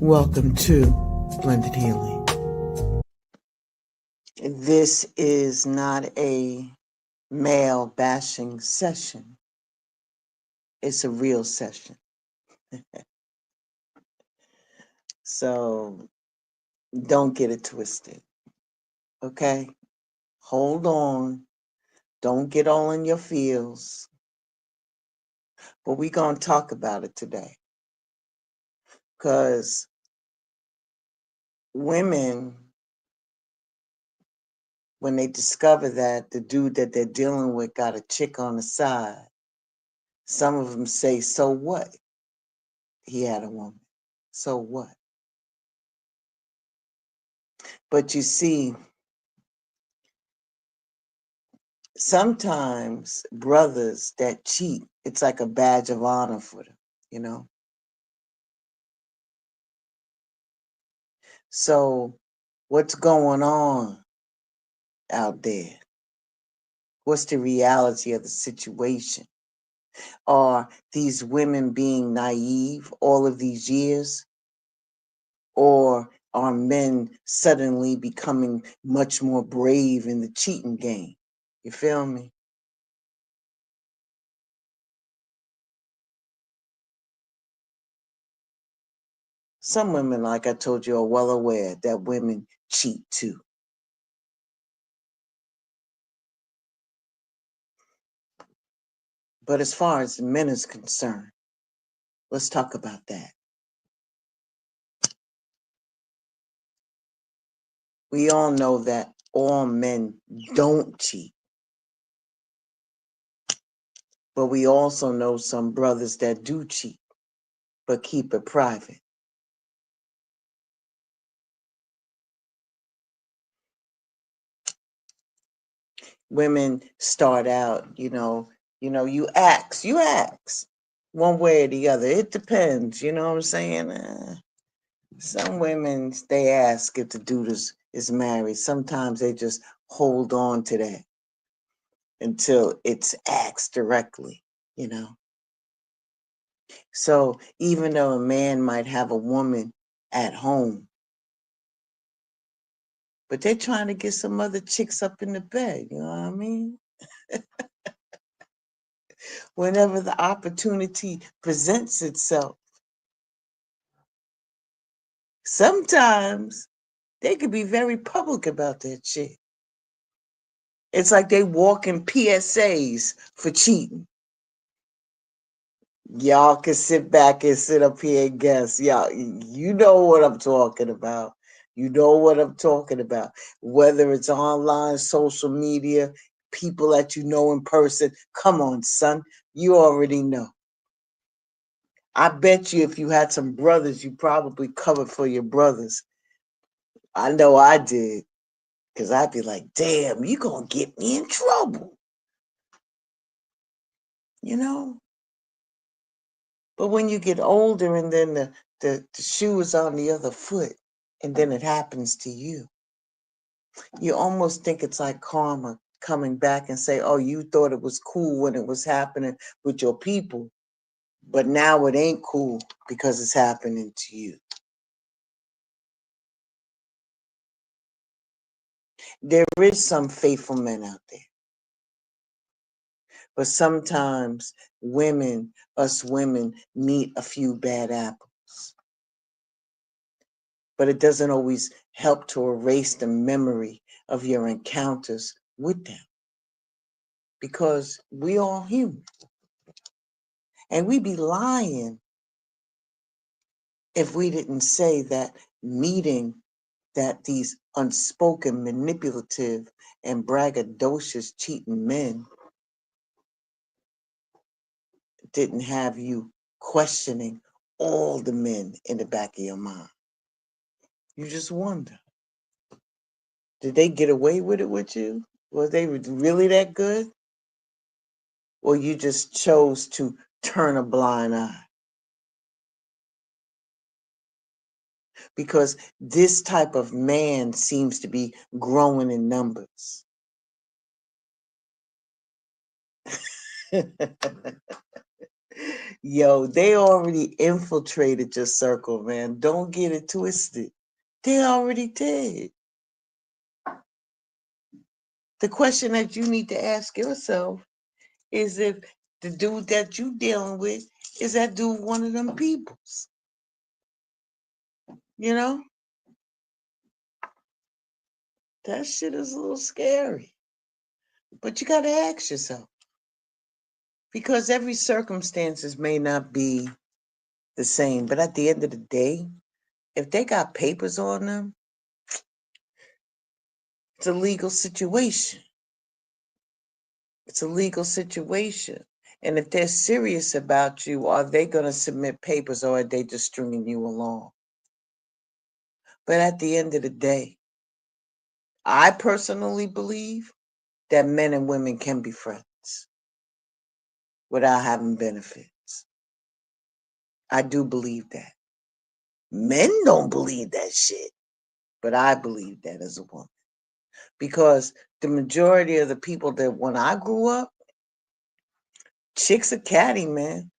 Welcome to Blended Healing. This is not a male bashing session. It's a real session. So don't get it twisted. Okay? Hold on. Don't get all in your feels. But we're going to talk about it today. Because women, when they discover that the dude that they're dealing with got a chick on the side, some of them say, so what? He had a woman. So what? But you see, sometimes brothers that cheat, it's like a badge of honor for them, you know? So what's going on out there? What's the reality of the situation? Are these women being naive all of these years? Or are men suddenly becoming much more brave in the cheating game? You feel me? Some women, like I told you, are well aware that women cheat too. But as far as men is concerned, let's talk about that. We all know that all men don't cheat. But we also know some brothers that do cheat, but keep it private. Women start out, you ask one way or the other. It depends, you know what I'm saying? Some women, they ask if the dude is married. Sometimes they just hold on to that until it's asked directly, you know. So even though a man might have a woman at home, but they're trying to get some other chicks up in the bed, you know what I mean? Whenever the opportunity presents itself. Sometimes they could be very public about that shit. It's like they walking PSAs for cheating. Y'all can sit back and sit up here and guess. Y'all, you know what I'm talking about. You know what I'm talking about. Whether it's online, social media, people that you know in person. Come on, son. You already know. I bet you if you had some brothers, you probably covered for your brothers. I know I did. Because I'd be like, damn, you going to get me in trouble. You know? But when you get older and then the shoe is on the other foot and then it happens to you almost think it's like karma coming back and say, oh, you thought it was cool when it was happening with your people, but now it ain't cool because it's happening to you. There is some faithful men out there, but sometimes us women, meet a few bad apples. But it doesn't always help to erase the memory of your encounters with them because we all human. And we be lying if we didn't say that meeting that these unspoken, manipulative, and braggadocious cheating men didn't have you questioning all the men in the back of your mind. You just wonder, did they get away with it with you? Was they really that good? Or you just chose to turn a blind eye? Because this type of man seems to be growing in numbers. Yo, they already infiltrated your circle, man. Don't get it twisted. They already did. The question that you need to ask yourself is if the dude that you dealing with is that dude one of them peoples. You know? That shit is a little scary. But you gotta ask yourself. Because every circumstances may not be the same. But at the end of the day, if they got papers on them, it's a legal situation. It's a legal situation. And if they're serious about you, are they going to submit papers or are they just stringing you along? But at the end of the day, I personally believe that men and women can be friends without having benefits. I do believe that. Men don't believe that shit, but I believe that as a woman. Because the majority of the people that when I grew up, chicks are catty, man.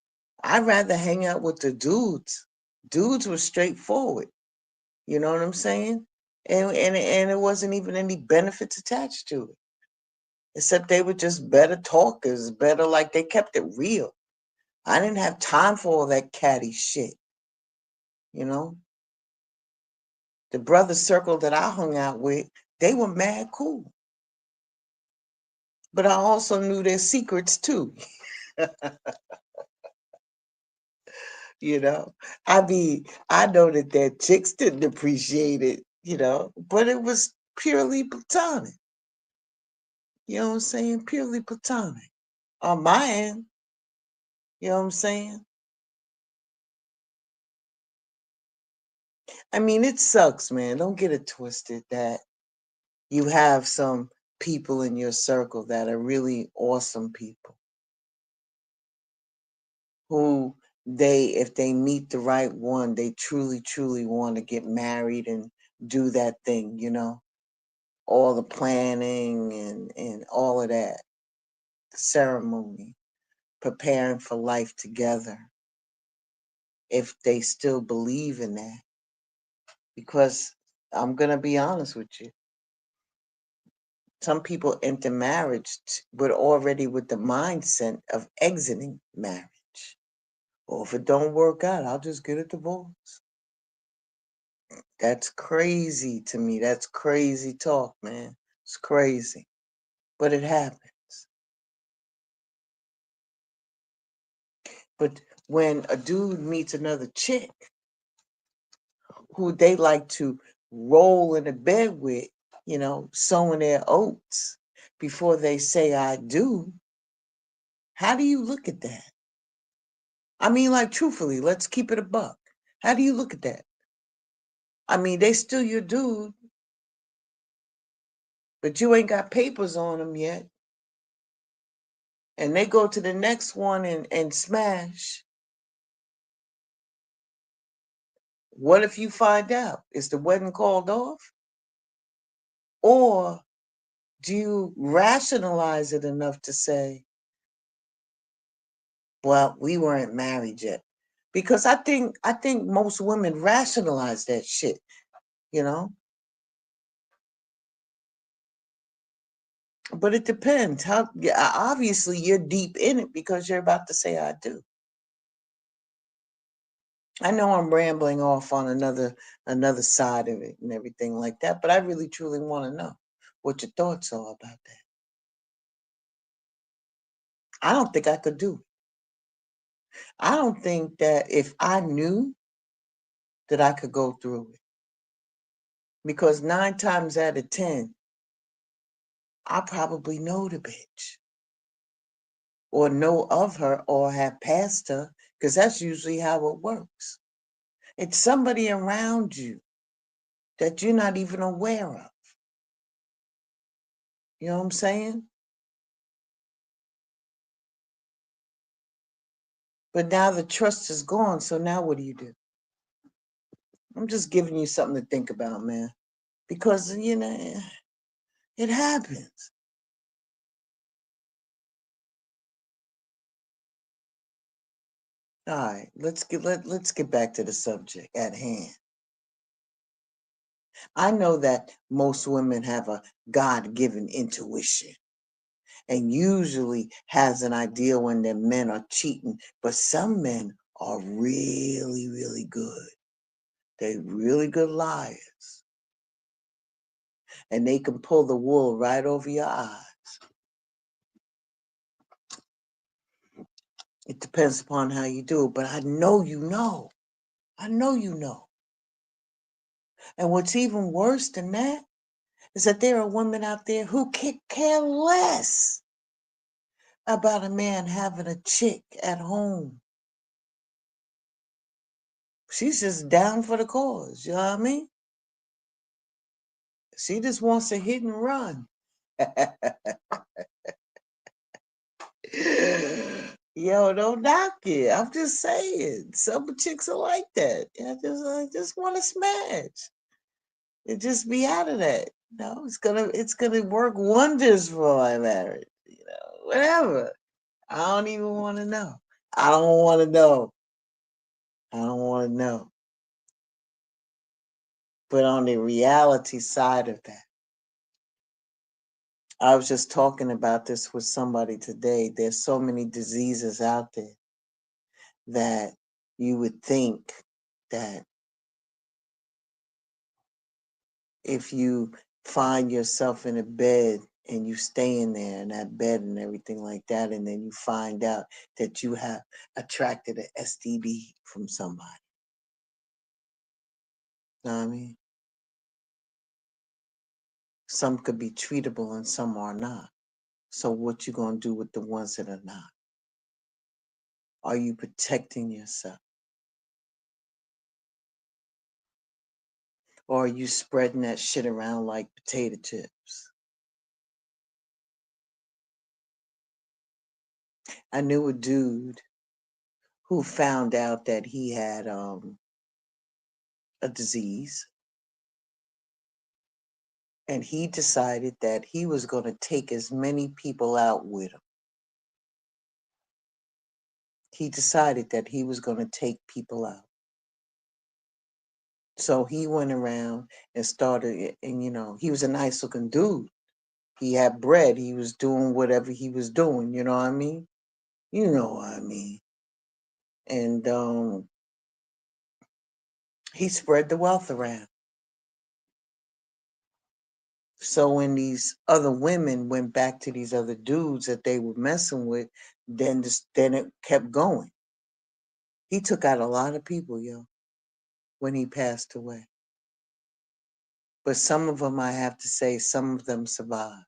I'd rather hang out with the dudes. Dudes were straightforward. You know what I'm saying? And it wasn't even any benefits attached to it. Except they were just better talkers, better like they kept it real. I didn't have time for all that catty shit. You know? The brother circle that I hung out with, they were mad cool. But I also knew their secrets too. You know, I mean, I know that their chicks didn't appreciate it, but it was purely platonic. You know what I'm saying? Purely platonic on my end. You know what I'm saying? I mean, it sucks, man. Don't get it twisted that you have some people in your circle that are really awesome people who if they meet the right one, they truly, truly want to get married and do that thing, all the planning and all of that, the ceremony, preparing for life together, if they still believe in that. Because I'm going to be honest with you. Some people enter marriage but already with the mindset of exiting marriage. Or if it don't work out, I'll just get a divorce. That's crazy to me. That's crazy talk, man. It's crazy. But it happens. But when a dude meets another chick who they like to roll in the bed with, sowing their oats before they say I do, how do you look at that? I mean, like, truthfully, let's keep it a buck. How do you look at that? I mean, they still your dude, but you ain't got papers on them yet. And they go to the next one and smash. What if you find out? Is the wedding called off? Or do you rationalize it enough to say, well, we weren't married yet? Because I think most women rationalize that shit, you know? But it depends. How, yeah, obviously you're deep in it because you're about to say I do. I know I'm rambling off on another side of it and everything like that, but I really truly want to know what your thoughts are about that. I don't think I could do it. I don't think that if I knew that I could go through it. Because 9 times out of 10, I probably know the bitch. Or know of her or have passed her, because that's usually how it works. It's somebody around you that you're not even aware of. You know what I'm saying? But now the trust is gone, so now what do you do? I'm just giving you something to think about, man. Because, it happens. All right, let's get back to the subject at hand. I know that most women have a God-given intuition and usually has an idea when their men are cheating, but some men are really, really good. They're really good liars. And they can pull the wool right over your eyes. It depends upon how you do it, but I know you know. I know you know. And what's even worse than that is that there are women out there who could care less about a man having a chick at home. She's just down for the cause, you know what I mean? She just wants to hit and run. Yo, don't knock it. I'm just saying. Some chicks are like that. I just want to smash. And just be out of that. No, it's gonna work wonders for my marriage. Whatever. I don't even want to know. I don't want to know. I don't want to know. But on the reality side of that, I was just talking about this with somebody today. There's so many diseases out there that you would think that if you find yourself in a bed and you stay in there in that bed and everything like that, and then you find out that you have attracted an STD from somebody. Know what I mean? Some could be treatable and some are not. So what you gonna do with the ones that are not? Are you protecting yourself? Or are you spreading that shit around like potato chips? I knew a dude who found out that he had a disease, and he decided that he was going to take as many people out with him. He decided that he was going to take people out. So he went around and started, and he was a nice looking dude. He had bread. He was doing whatever he was doing. You know what I mean? You know what I mean? And he spread the wealth around. So when these other women went back to these other dudes that they were messing with, then it kept going. He took out a lot of people, yo, when he passed away. But some of them, I have to say, some of them survived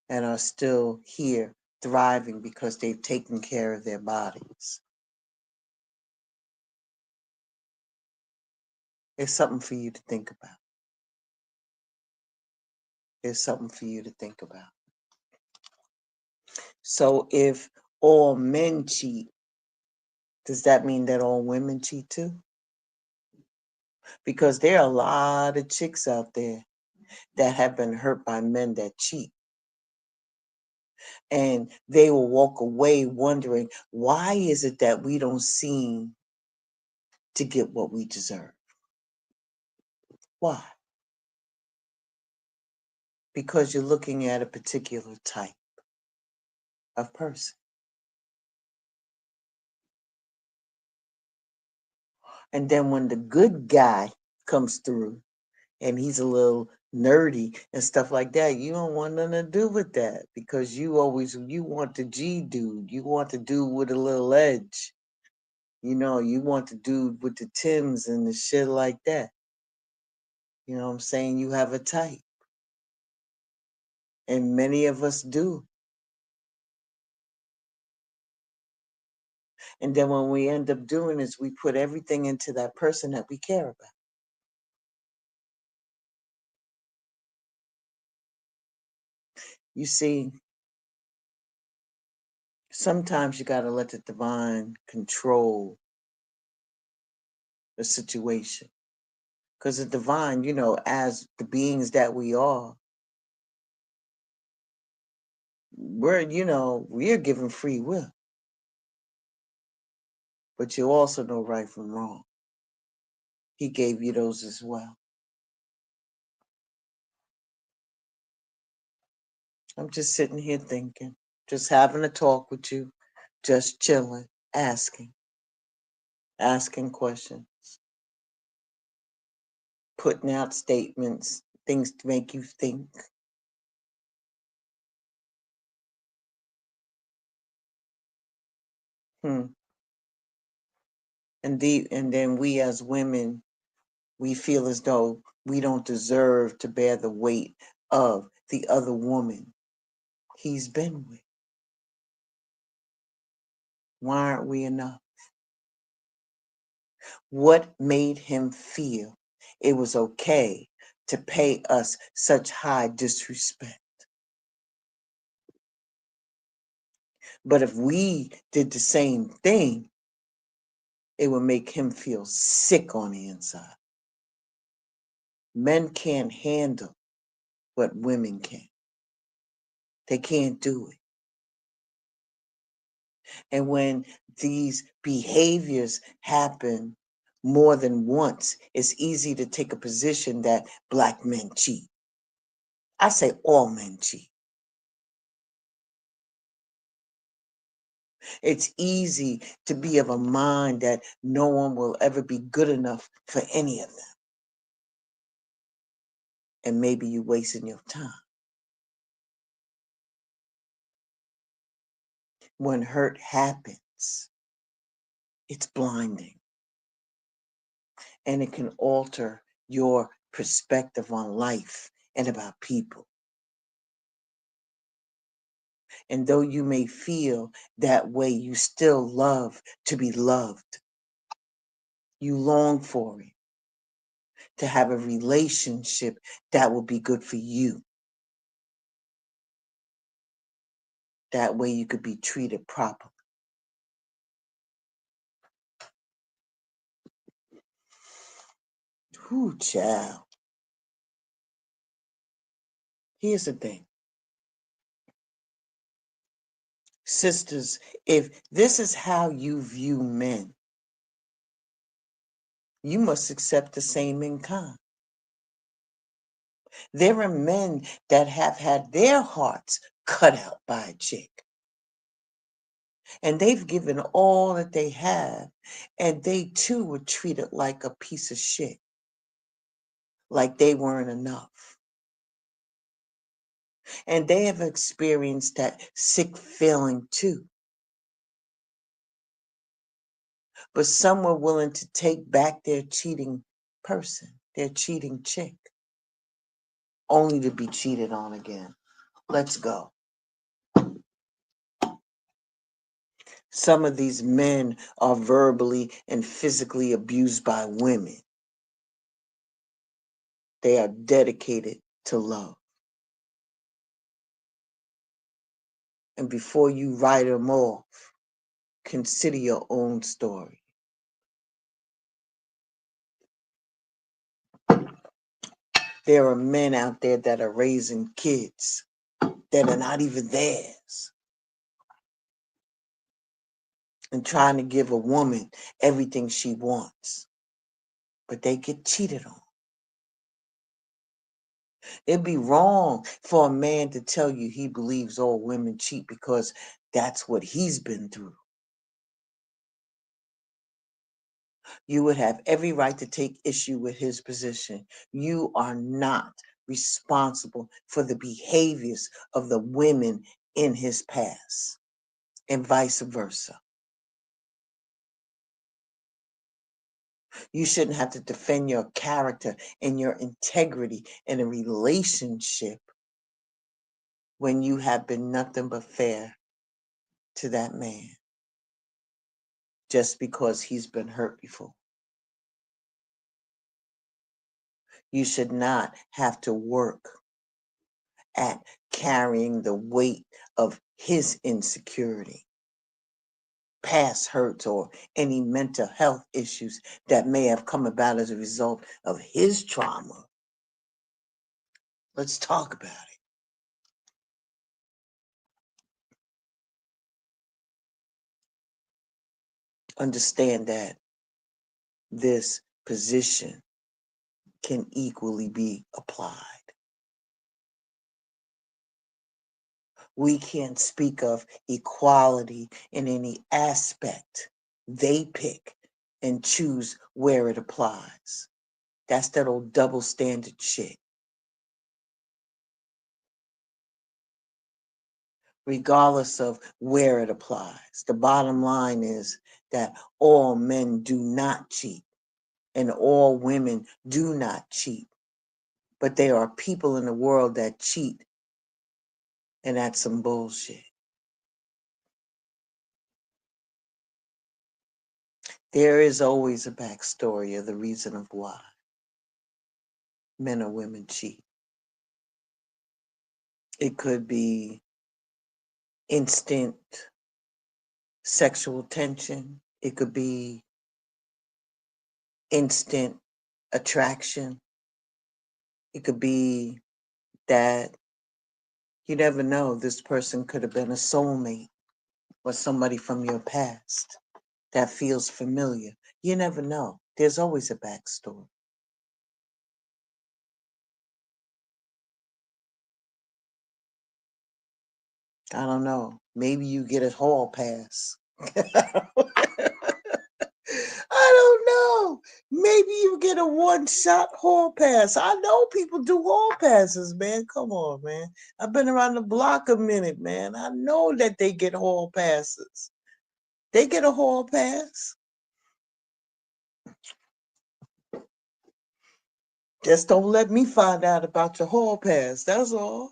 and are still here thriving because they've taken care of their bodies. It's something for you to think about. It's something for you to think about. So if all men cheat, does that mean that all women cheat too? Because there are a lot of chicks out there that have been hurt by men that cheat. And they will walk away wondering, why is it that we don't seem to get what we deserve? Why? Because you're looking at a particular type of person. And then when the good guy comes through and he's a little nerdy and stuff like that, you don't want nothing to do with that because you want the G dude. You want the dude with a little edge. You know, you want the dude with the Tims and the shit like that. You know what I'm saying? You have a type. And many of us do. And then when we end up doing is we put everything into that person that we care about. You see, sometimes you got to let the divine control the situation. Because the divine, you know, as the beings that we are, we're given free will. But you also know right from wrong. He gave you those as well. I'm just sitting here thinking, just having a talk with you, just chilling, asking questions, putting out statements, things to make you think. Hmm. And then we as women, we feel as though we don't deserve to bear the weight of the other woman he's been with. Why aren't we enough? What made him feel it was okay to pay us such high disrespect? But if we did the same thing, it would make him feel sick on the inside. Men can't handle what women can. They can't do it. And when these behaviors happen more than once, it's easy to take a position that Black men cheat. I say all men cheat. It's easy to be of a mind that no one will ever be good enough for any of them. And maybe you're wasting your time. When hurt happens, it's blinding. And it can alter your perspective on life and about people. And though you may feel that way, you still love to be loved. You long for it, to have a relationship that will be good for you. That way you could be treated properly. Whew, child. Here's the thing. Sisters, if this is how you view men, you must accept the same in kind. There are men that have had their hearts cut out by a chick. And they've given all that they have, and they too were treated like a piece of shit, like they weren't enough. And they have experienced that sick feeling too. But some were willing to take back their cheating person, their cheating chick, only to be cheated on again. Let's go. Some of these men are verbally and physically abused by women. They are dedicated to love. And before you write them off, consider your own story. There are men out there that are raising kids that are not even theirs and trying to give a woman everything she wants, but they get cheated on. It'd be wrong for a man to tell you he believes all women cheat because that's what he's been through. You would have every right to take issue with his position. You are not responsible for the behaviors of the women in his past, and vice versa. You shouldn't have to defend your character and your integrity in a relationship when you have been nothing but fair to that man just because he's been hurt before. You should not have to work at carrying the weight of his insecurity, past hurts, or any mental health issues that may have come about as a result of his trauma. Let's talk about it. Understand that this position can equally be applied. We can't speak of equality in any aspect. They pick and choose where it applies. That's that old double standard shit. Regardless of where it applies, the bottom line is that all men do not cheat and all women do not cheat. But there are people in the world that cheat, and that's some bullshit. There is always a backstory of the reason of why men or women cheat. It could be instant sexual tension. It could be instant attraction. It could be that you never know, this person could have been a soulmate or somebody from your past that feels familiar. You never know. There's always a backstory. I don't know. Maybe you get a hall pass. I don't know. Maybe you get a one-shot hall pass. I know people do hall passes, man. Come on, man. I've been around the block a minute, man. I know that they get hall passes. They get a hall pass. Just don't let me find out about your hall pass. That's all.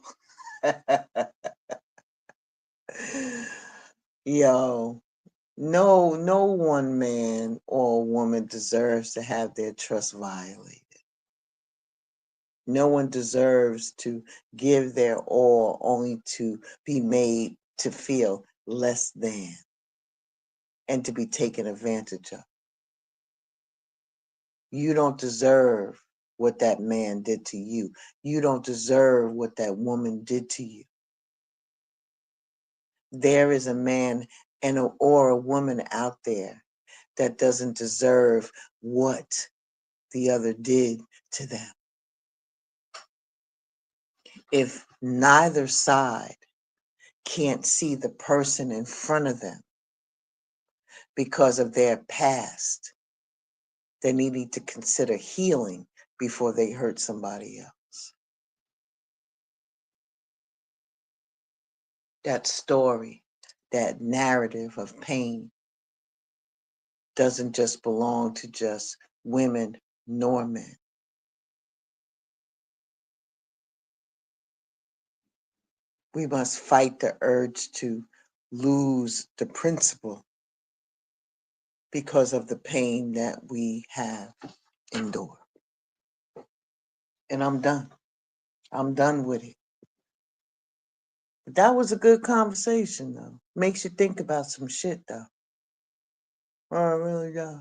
Yo, no one man or woman deserves to have their trust violated. No one deserves to give their all only to be made to feel less than and to be taken advantage of. You don't deserve what that man did to you. You don't deserve what that woman did to you. There is a man or a woman out there that doesn't deserve what the other did to them. If neither side can't see the person in front of them because of their past, they need to consider healing before they hurt somebody else. That story, that narrative of pain doesn't just belong to just women nor men. We must fight the urge to lose the principle because of the pain that we have endured. And I'm done. I'm done with it. But that was a good conversation, though. Makes you think about some shit, though. Oh, it really does.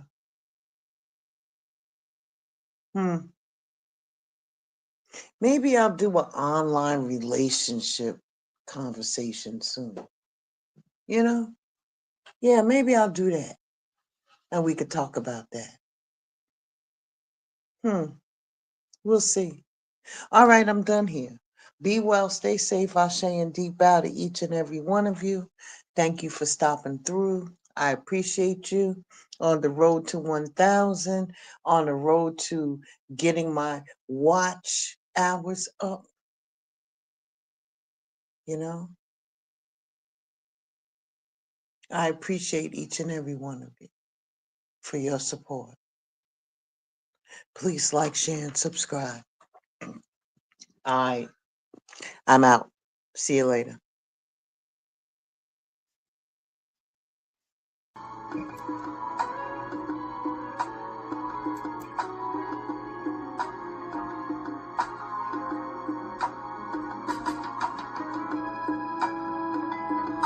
Maybe I'll do an online relationship conversation soon. You know? Yeah, maybe I'll do that. And we could talk about that. We'll see. All right, I'm done here. Be well, stay safe. Ashe and deep bow to each and every one of you. Thank you for stopping through. I appreciate you. On the road to 1,000, on the road to getting my watch hours up, you know? I appreciate each and every one of you for your support. Please like, share, and subscribe. I'm out. See you later.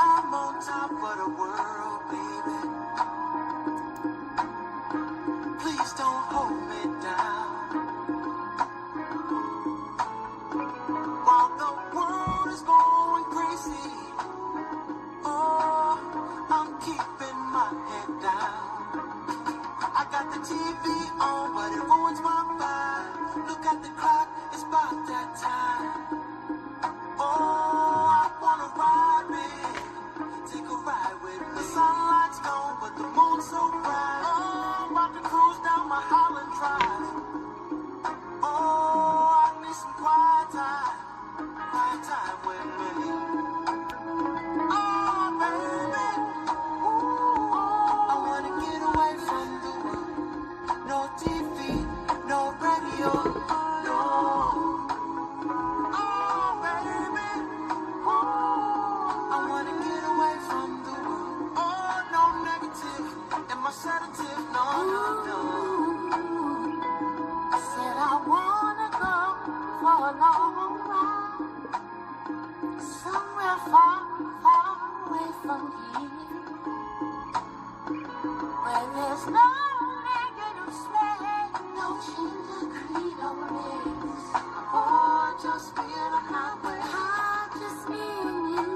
I'm on top of the world, baby. Please don't hold me down. While the world is going crazy, oh, I'm keeping my head down. I got the TV on, but it ruins my vibe. Look at the clock, it's about that time. Oh, I wanna ride with, take a ride with me. The sunlight's gone, but the moon's so bright. Oh, I'm about to cruise down my Holland Drive. Oh, I need some quiet time with me. Oh, baby, I wanna get away from the world. No TV, no radio, no. Oh, baby, I wanna get away from the world. Oh, no negative in my sedative, no, no, no. I said I wanna go for a long ride, somewhere far, far away from here, where there's no negative space, no gender, creed, or race. Oh, just me and a highway. Just me and you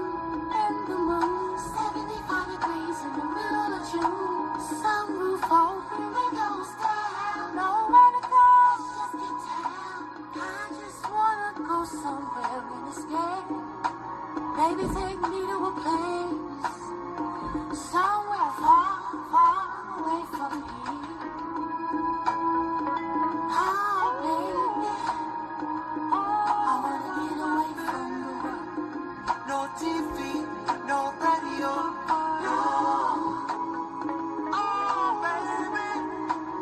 and the moon. 75 degrees in the middle of June. Sunroof open, windows down. Nowhere to go, just get down. I just wanna go somewhere and escape. Maybe take me to a place somewhere far, far away from here. Oh, baby, I wanna get away from the world. No TV, no radio, no. Oh, baby,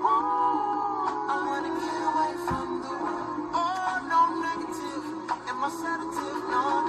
I wanna get away from the world. Oh, no negative in my sedative, no.